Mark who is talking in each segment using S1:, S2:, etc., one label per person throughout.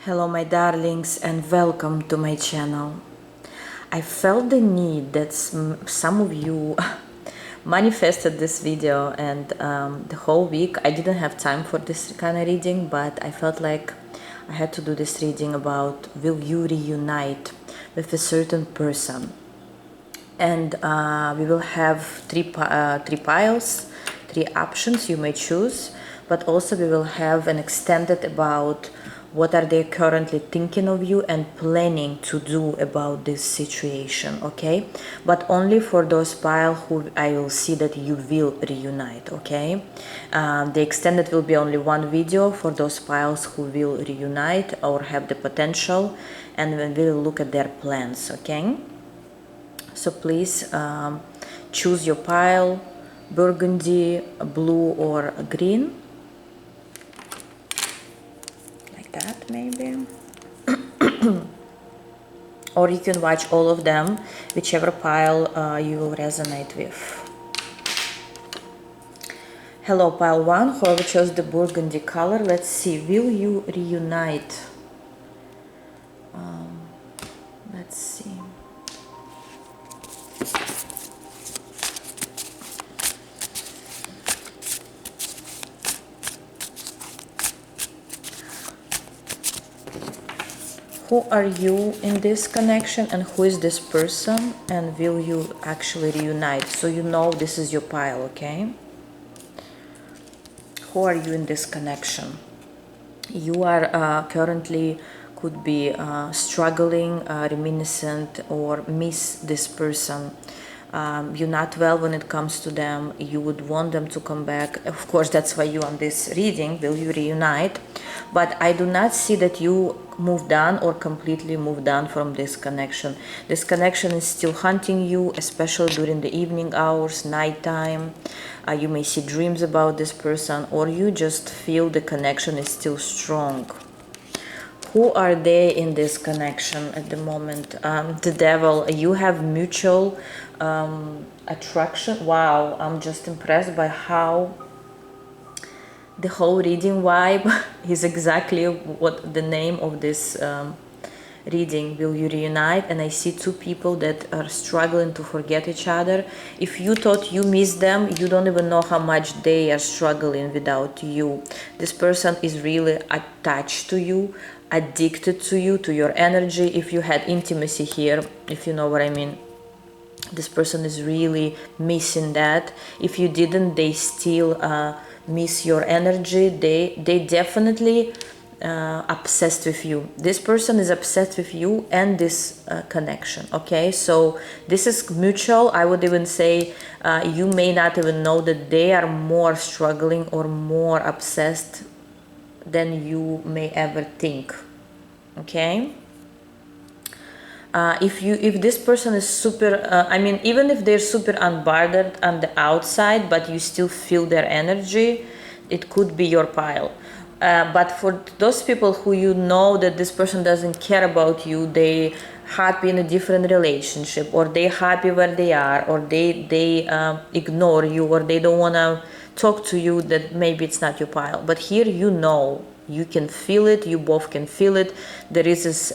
S1: Hello my darlings and welcome to my channel. I felt the need that some of you manifested this video, and the whole week I didn't have time for this kind of reading, but I felt like I had to do this reading about will you reunite with a certain person. And we will have three piles, three options you may choose, but also we will have an extended about what are they currently thinking of you and planning to do about this situation, okay? But only for those piles who I will see that you will reunite, okay? The extended will be only one video for those piles who will reunite or have the potential, and then we will look at their plans, okay? So please choose your pile, burgundy, blue or green, like that maybe. Or you can watch all of them, whichever pile you will resonate with. Hello pile 1, whoever chose the burgundy color, let's see, will you reunite? Let's see. Who are you in this connection and who is this person, and will you actually reunite? So you know this is your pile, okay? Who are you in this connection? You are currently could be struggling, reminiscent, or miss this person. You're not well when it comes to them. You would want them to come back. Of course, that's why you on this reading, will you reunite? But I do not see that you moved on or completely moved on from this connection. This connection is still haunting you, especially during the evening hours, nighttime. You may see dreams about this person, or you just feel the connection is still strong. Who are they in this connection at the moment? The devil. You have mutual attraction. Wow, I'm just impressed by how the whole reading vibe is exactly what the name of this reading, will you reunite? And I see two people that are struggling to forget each other. If you thought you missed them, you don't even know how much they are struggling without you. This person is really attached to you, addicted to you, to your energy. If you had intimacy here, if you know what I mean, this person is really missing that. If you didn't, they still miss your energy. They definitely obsessed with you. This person is obsessed with you and this connection, okay? So this is mutual. I would even say you may not even know that they are more struggling or more obsessed than you may ever think, okay? If this person is super, I mean, even if they're super unbothered on the outside, but you still feel their energy, it could be your pile. But for those people who you know that this person doesn't care about you, they happy in a different relationship, or they happy where they are, or they ignore you, or they don't want to talk to you, that maybe it's not your pile. But here you know, you can feel it, you both can feel it. There is this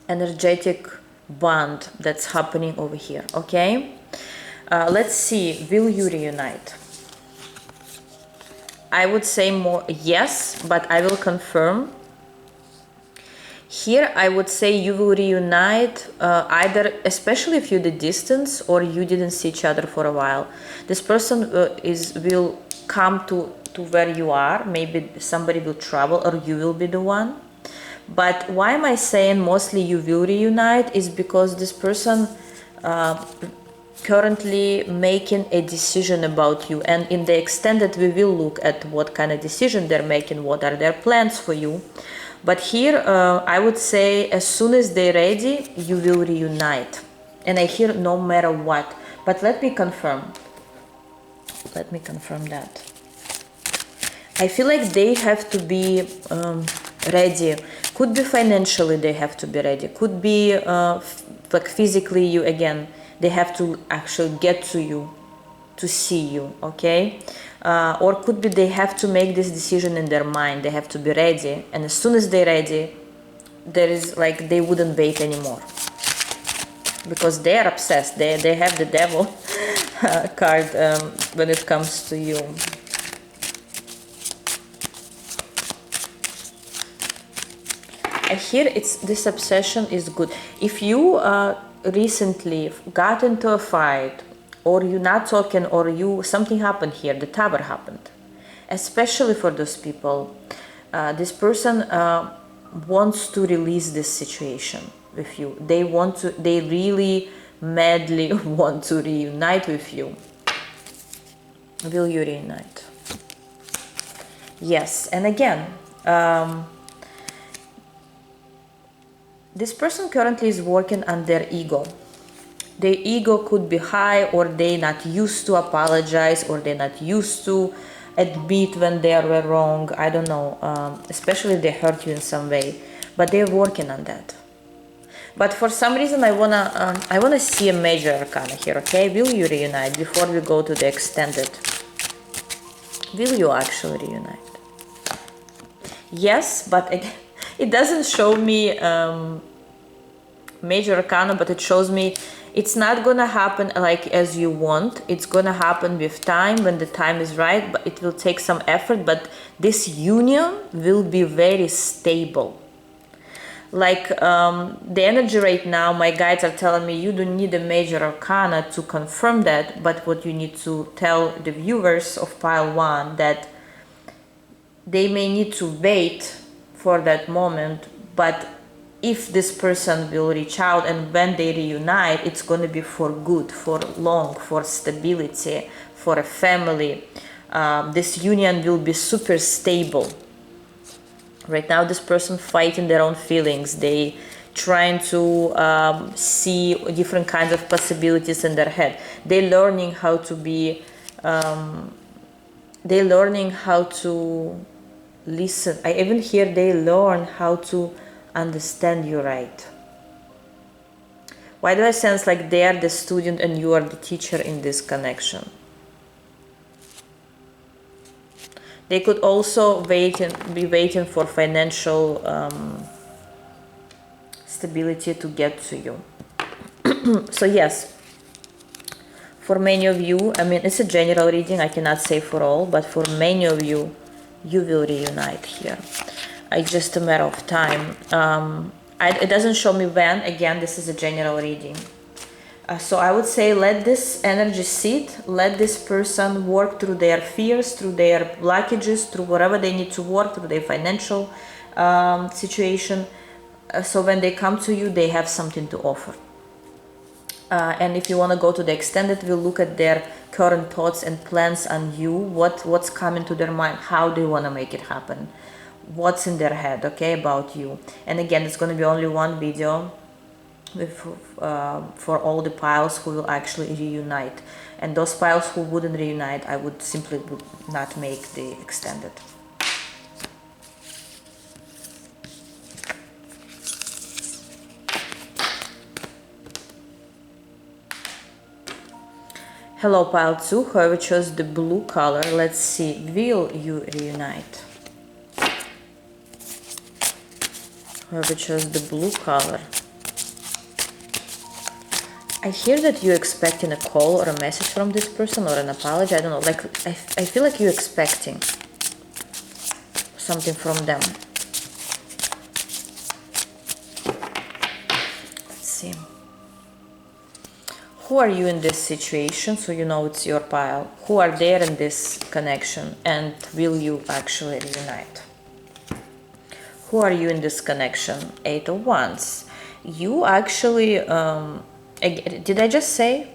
S1: energetic bond that's happening over here, okay? Let's see, will you reunite? I would say more yes, but I will confirm. Here I would say you will reunite, either, especially if you're the distance or you didn't see each other for a while. This person will come to where you are. Maybe somebody will travel, or you will be the one. But why am I saying mostly you will reunite is because this person currently making a decision about you, and in the extended we will look at what kind of decision they're making, what are their plans for you. But here I would say as soon as they're ready, you will reunite. And I hear no matter what. But let me confirm. Let me confirm that. I feel like they have to be ready. Could be financially they have to be ready. Could be like physically, you again, they have to actually get to you to see you, okay? Or could be they have to make this decision in their mind. They have to be ready, and as soon as they're ready, there is like they wouldn't wait anymore, because they are obsessed. They have the devil card when it comes to you. I hear this obsession is good. If you recently got into a fight, or you're not talking, or something happened here, the tower happened, especially for those people, this person wants to release this situation with you. They really madly want to reunite with you. Will you reunite? Yes. And again, this person currently is working on their ego. Their ego could be high, or they're not used to apologize, or they're not used to admit when they were wrong. I don't know, especially if they hurt you in some way, but they're working on that. But for some reason I wanna see a major arcana here, okay? Will you reunite before we go to the extended? Will you actually reunite? Yes, but again, it doesn't show me major arcana, but it shows me it's not gonna happen like as you want. It's gonna happen with time, when the time is right, but it will take some effort. But this union will be very stable. Like the energy right now, my guides are telling me you don't need a major arcana to confirm that, but what you need to tell the viewers of pile 1 that they may need to wait for that moment, but if this person will reach out and when they reunite, it's going to be for good, for long, for stability, for a family. This union will be super stable. Right now, this person fighting their own feelings. They trying to see different kinds of possibilities in their head. They learning how to be. They learning how to listen. I even hear they learn how to understand you right. Why do I sense like they are the student and you are the teacher in this connection? They could also be waiting for financial stability to get to you. So yes, for many of you, I mean, it's a general reading, I cannot say for all, but for many of you, you will reunite here. It's just a matter of time. It doesn't show me when. Again, this is a general reading. So I would say let this energy sit. Let this person work through their fears, through their blockages, through whatever they need to work, through their financial situation. So when they come to you, they have something to offer. And if you want to go to the extended, we'll look at their current thoughts and plans on you. What's coming to their mind? How they want to make it happen? What's in their head, okay, about you? And again, it's going to be only one video with, for all the piles who will actually reunite. And those piles who wouldn't reunite, I would simply not make the extended. Hello, pile 2, whoever chose the blue color, let's see, will you reunite? Whoever chose the blue color. I hear that you're expecting a call or a message from this person or an apology. I don't know, like I feel like you're expecting something from them. Let's see. Who are you in this situation? So you know it's your pile. Who are there in this connection? And will you actually reunite? Who are you in this connection? 8 of Wands. You actually, did I just say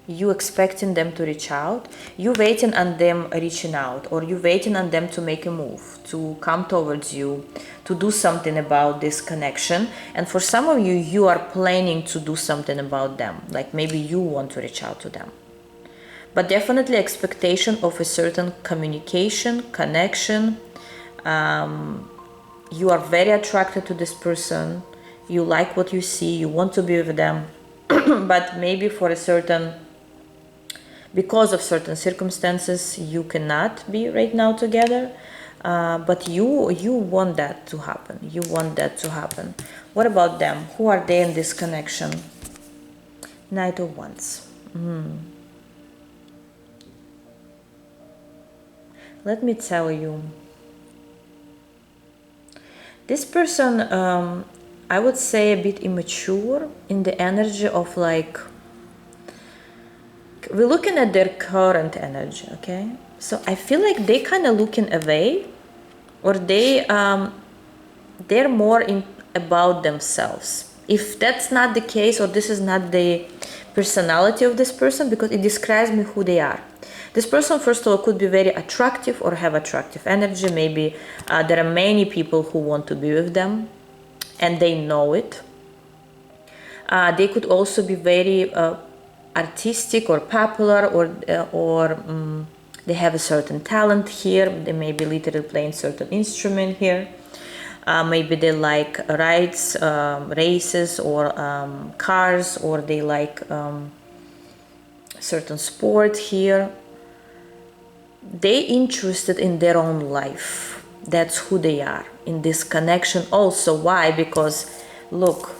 S1: you expecting them to reach out? You waiting on them reaching out, or you waiting on them to make a move, to come towards you, to do something about this connection. And for some of you, you are planning to do something about them. Like maybe you want to reach out to them. But definitely expectation of a certain communication, connection. You are very attracted to this person. You like what you see. You want to be with them. But maybe for a certain because of certain circumstances you cannot be right now together, but you want that to happen. You want that to happen. What about them? Who are they in this connection? Knight of Wands. Let me tell you, this person, I would say, a bit immature in the energy of, like, we're looking at their current energy, okay? So I feel like they kind of looking away, or they're more in about themselves. If that's not the case, or this is not the personality of this person, because it describes me who they are. This person, first of all, could be very attractive or have attractive energy. Maybe there are many people who want to be with them, and they know it. They could also be very artistic or popular, or they have a certain talent here. They may be literally playing certain instrument here. Maybe they like rides, races, or cars, or they like certain sport here. They interested in their own life. That's who they are in this connection. Also, why? Because look,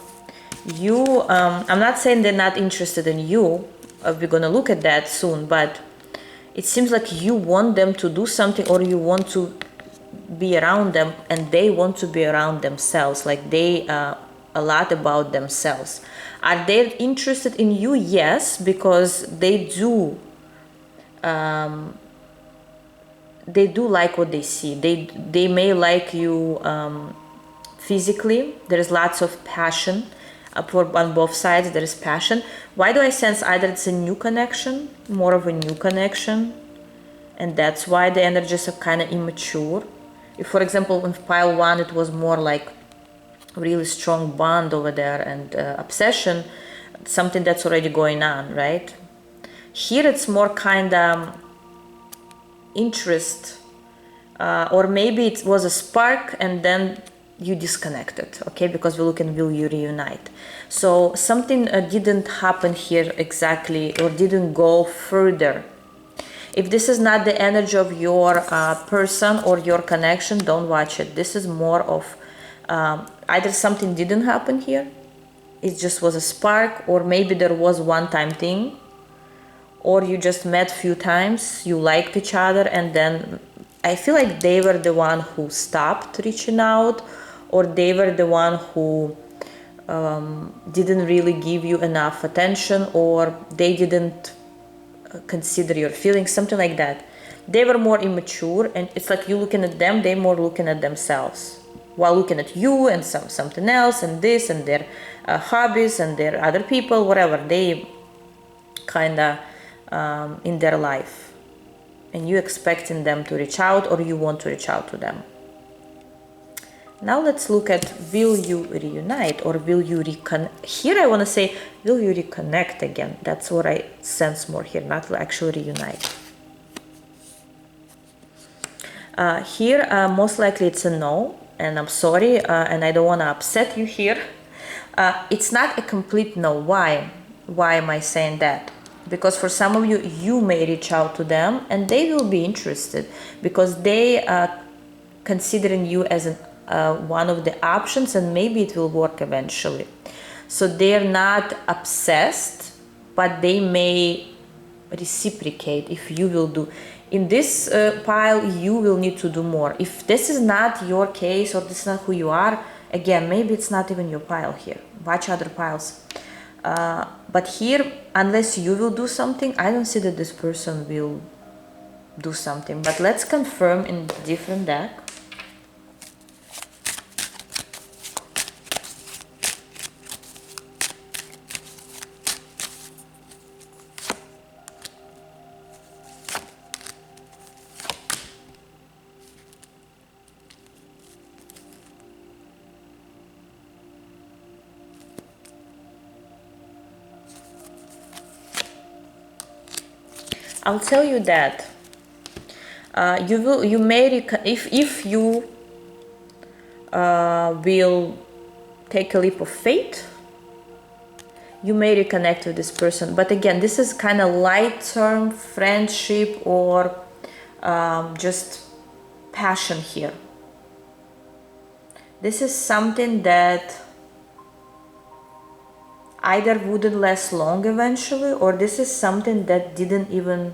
S1: you, I'm not saying they're not interested in you. We're gonna look at that soon, but it seems like you want them to do something, or you want to be around them, and they want to be around themselves. Like, they a lot about themselves. Are they interested in you? Yes, because they do like what they see. They may like you physically. There's lots of passion on both sides. There is passion. Why do I sense either it's a new connection, more of a new connection, and that's why the energies are kind of immature? If, for example, in pile 1 it was more like really strong bond over there, and obsession, something that's already going on, right? Here it's more kind of interest, or maybe it was a spark and then you disconnected, okay? Because we're looking, will you reunite? So something didn't happen here exactly, or didn't go further. If this is not the energy of your person or your connection, don't watch it. This is more of either something didn't happen here, it just was a spark, or maybe there was one-time thing, or you just met few times, you liked each other, and then I feel like they were the one who stopped reaching out, or they were the one who didn't really give you enough attention, or they didn't consider your feelings, something like that. They were more immature, and it's like you looking at them, they more looking at themselves, while looking at you and something else, and this, and their hobbies, and their other people, whatever they kind of in their life, and you expecting them to reach out, or you want to reach out to them. Now let's look at, will you reunite, or will you reconnect? Here I want to say, will you reconnect again? That's what I sense more here, not actually reunite. Here most likely it's a no, and I'm sorry, and I don't want to upset you here. It's not a complete no. Why am I saying that? Because for some of you, you may reach out to them and they will be interested, because they are considering you as one of the options, and maybe it will work eventually. So they're not obsessed, but they may reciprocate if you will do. In this pile, you will need to do more. If this is not your case, or this is not who you are, again, maybe it's not even your pile here. Watch other piles. But here, unless you will do something, I don't see that this person will do something. But let's confirm in a different deck. I'll tell you that you may if you will take a leap of faith, You may reconnect with this person, but again, this is kind of light-term friendship or just passion here. This is something that either wouldn't last long eventually, or this is something that didn't even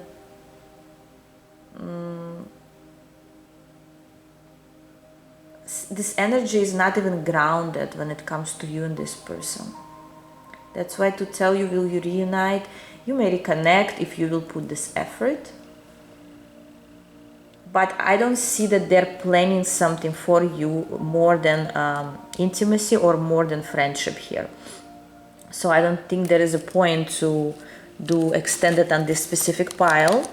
S1: this energy is not even grounded when it comes to you and this person. That's why to tell you, will you reunite? You may reconnect if you will put this effort. But I don't see that they're planning something for you more than intimacy or more than friendship here. So I don't think there is a point to do extended on this specific pile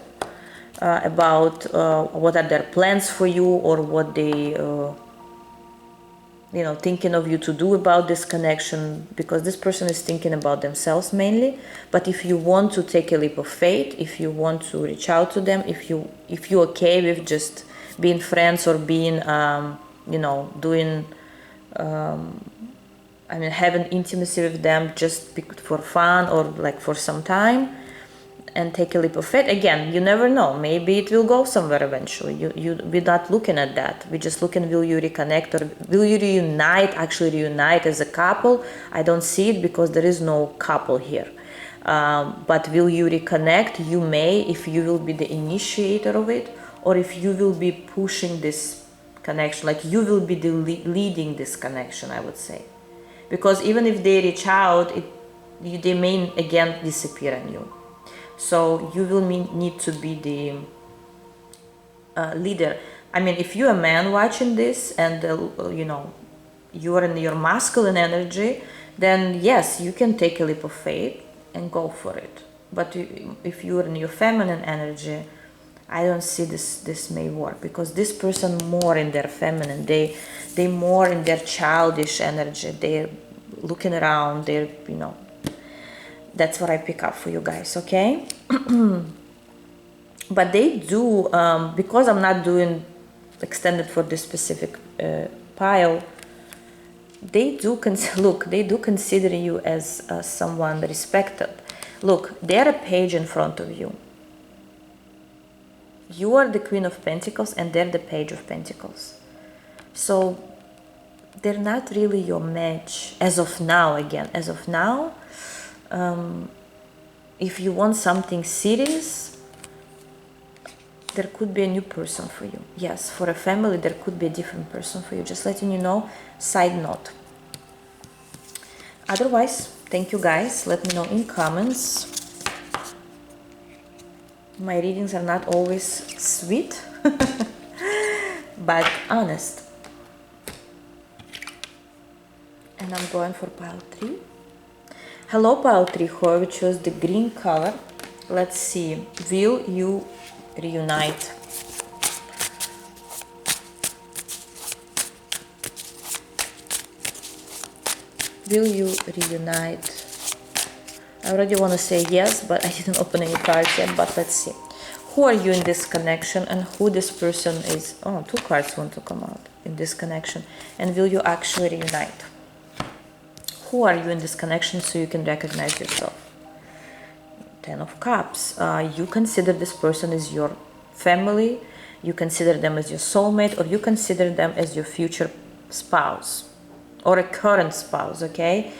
S1: about what are their plans for you or what they thinking of you to do about this connection, because this person is thinking about themselves mainly. But if you want to take a leap of faith, if you want to reach out to them, if you're okay with just being friends or being doing having intimacy with them just for fun or like for some time, and take a leap of faith. Again, you never know. Maybe it will go somewhere eventually. We're not looking at that. We're just looking, will you reconnect or will you reunite, actually reunite as a couple? I don't see it because there is no couple here. But will you reconnect? You may, if you will be the initiator of it, or if you will be pushing this connection, like you will be leading this connection, I would say. Because even if they reach out, they may again disappear on you. So you will need to be the leader. I mean, if you're a man watching this and you are in your masculine energy, then yes, you can take a leap of faith and go for it. But if you're in your feminine energy, I don't see this may work, because this person more in their feminine, they more in their childish energy. They're looking around. They're that's what I pick up for you guys, okay? But they do, because I'm not doing extended for this specific pile, they do consider you as someone respected. Look, they're a page in front of you. You are the Queen of Pentacles and they're the Page of Pentacles. So they're not really your match as of now. Again, as of now, if you want something serious, there could be a new person for you. Yes, for a family, there could be a different person for you. Just letting you know, side note. Otherwise, thank you guys. Let me know in comments. My readings are not always sweet, but honest. And I'm going for pile 3. Hello, pile 3, whoever chose the green color. Let's see, will you reunite? Will you reunite? I already want to say yes, but I didn't open any cards yet, but let's see. Who are you in this connection and who this person is? Oh, 2 cards want to come out in this connection. And will you actually reunite? Who are you in this connection so you can recognize yourself? 10 of Cups. You consider this person as your family, you consider them as your soulmate, or you consider them as your future spouse or a current spouse, okay?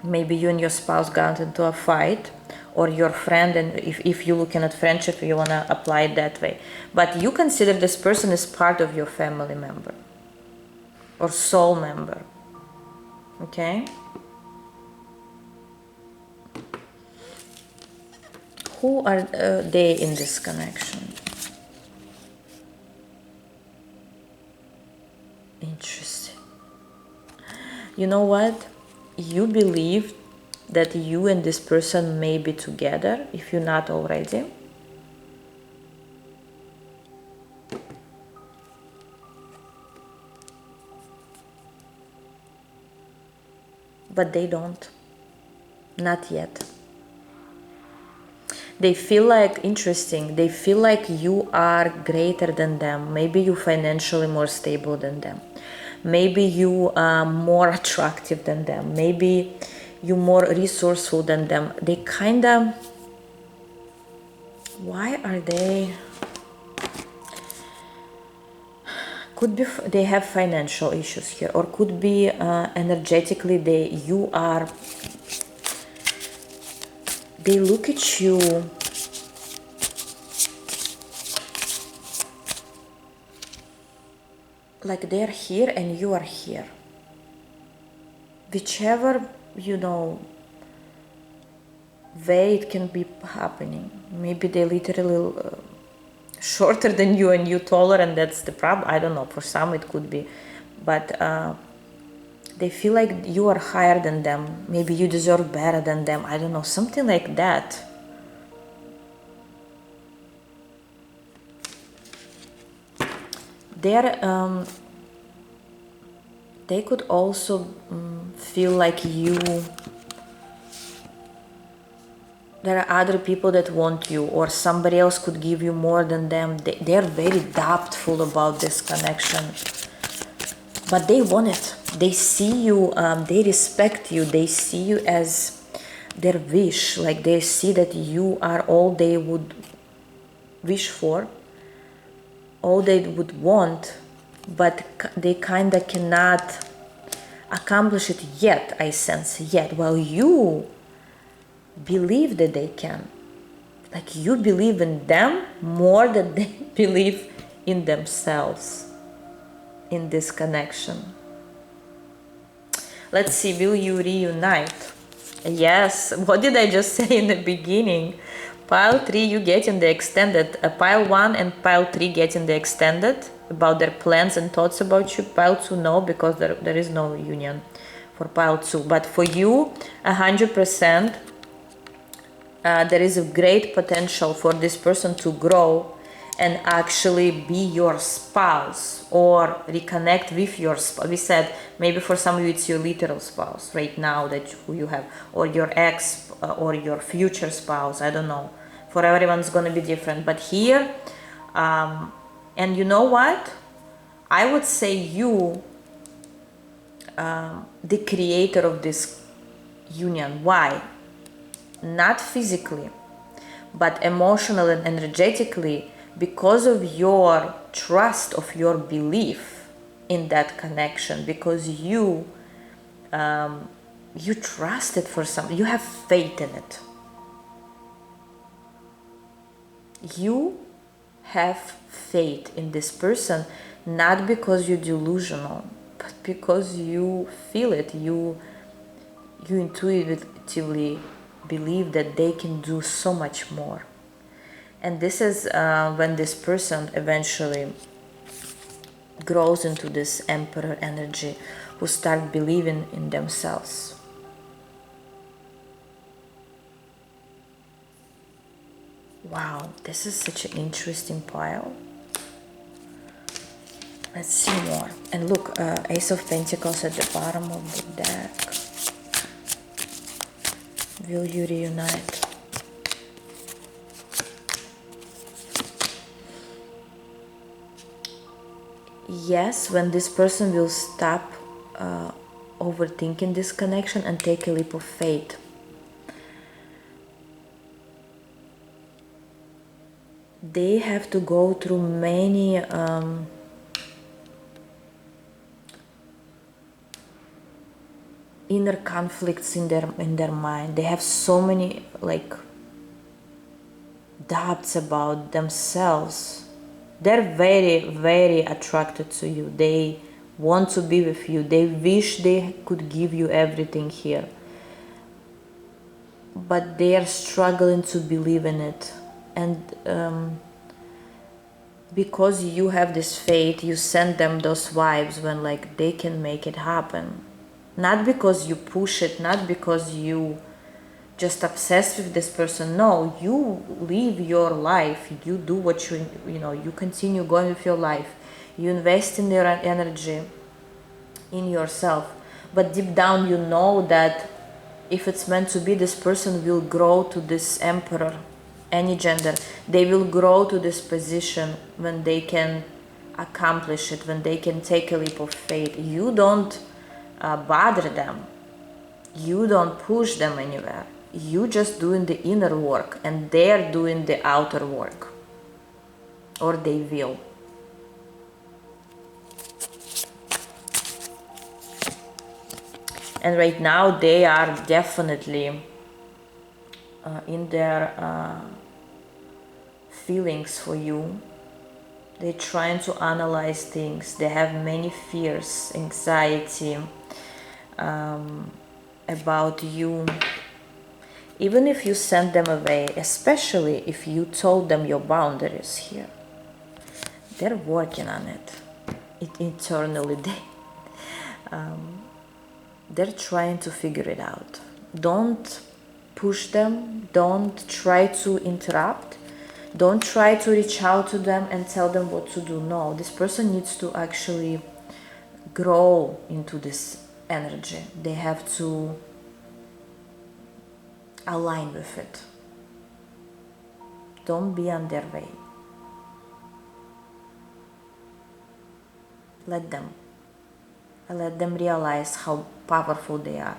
S1: Maybe you and your spouse got into a fight, or your friend, and if you're looking at friendship, you want to apply it that way. But you consider this person as part of your family member or soul member. Okay, who are they in this connection? Interesting. You know what? You believe that you and this person may be together if you're not already. But they don't. Not yet. They feel like, interesting, they feel like you are greater than them. Maybe you're financially more stable than them. maybe you are more attractive than them, maybe you're more resourceful than them. They kind of, why are they, could be they have financial issues here, or could be energetically they look at you like they're here and you are here. Whichever, way it can be happening. Maybe they literally shorter than you and you taller, and that's the problem. I don't know, for some it could be, but they feel like you are higher than them. Maybe you deserve better than them. I don't know, something like that. They could also feel like you, there are other people that want you, or somebody else could give you more than them. They're very doubtful about this connection, but they want it. They see you, they respect you, they see you as their wish, like they see that you are all they would wish for, all they would want, but they kind of cannot accomplish it yet, I sense, yet, while you believe that they can. Like you believe in them more than they believe in themselves, in this connection. Let's see, will you reunite? Yes, what did I just say in the beginning? Pile 3, you get in the extended. Pile 1 and pile 3 get in the extended about their plans and thoughts about you. Pile 2, no, because there is no union for pile 2. But for you, 100%, there is a great potential for this person to grow and actually be your spouse or reconnect with your spouse. We said maybe for some of you it's your literal spouse right now who you have, or your ex or your future spouse. I don't know. For everyone's going to be different. But here, and you know what? I would say you, the creator of this union. Why? Not physically, but emotionally and energetically, because of your trust, of your belief in that connection, because you trust it for something, you have faith in it. You have faith in this person, not because you're delusional, but because you feel it, you intuitively believe that they can do so much more. And this is when this person eventually grows into this emperor energy, who start believing in themselves. Wow, this is such an interesting pile. Let's see more. And look, Ace of Pentacles at the bottom of the deck. Will you reunite? Yes, when this person will stop overthinking this connection and take a leap of faith. They have to go through many inner conflicts in their mind. They have so many doubts about themselves. They're very, very attracted to you. They want to be with you. They wish they could give you everything here, but they are struggling to believe in it. And because you have this faith, you send them those vibes when they can make it happen. Not because you push it, not because you just obsessed with this person. No, you live your life. You do what you continue going with your life. You invest in your energy, in yourself. But deep down you know that if it's meant to be, this person will grow to this emperor, any gender. They will grow to this position when they can accomplish it, when they can take a leap of faith. You don't bother them. You don't push them anywhere. You just doing the inner work, and they're doing the outer work, or they will. And right now they are definitely in their feelings for you. They're trying to analyze things. They have many fears, anxiety about you. Even if you send them away, especially if you told them your boundaries here, they're working on it. Internally, they're trying to figure it out. Don't push them. Don't try to interrupt. Don't try to reach out to them and tell them what to do. No, this person needs to actually grow into this energy. They have to align with it. Don't be on their way. Let them realize how powerful they are.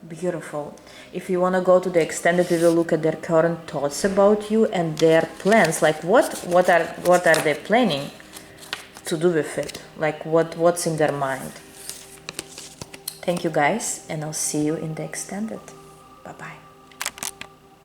S1: Beautiful. If you want to go to the extended, we will look at their current thoughts about you and their plans. Like what are they planning to do with it? Like what's in their mind? Thank you guys, and I'll see you in the extended. Bye bye.